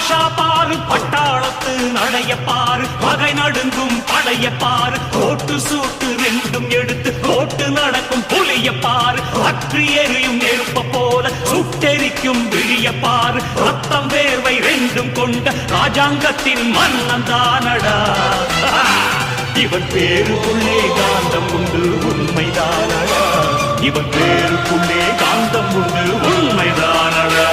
பாஷா பாரு பட்டாளத்து நடைய பாரு பகை நடுங்கும் படைய பாரு கோட்டு சூட்டு ரெண்டும் எடுத்து கோட்டு நடக்கும் புலிய பாரு அற்றி எரியும் நெருப்ப போல சுட்டெரிக்கும் விழிய பாரு ரத்தம் வேர்வை ரெண்டும் கொண்ட ராஜாங்கத்தின் மன்னன் தானடா இவன் பேருக்குள்ளே காந்தம் உண்டு உண்மைதானடா இவன் பேருக்குள்ளே காந்தம் உண்டு உண்மைதானடா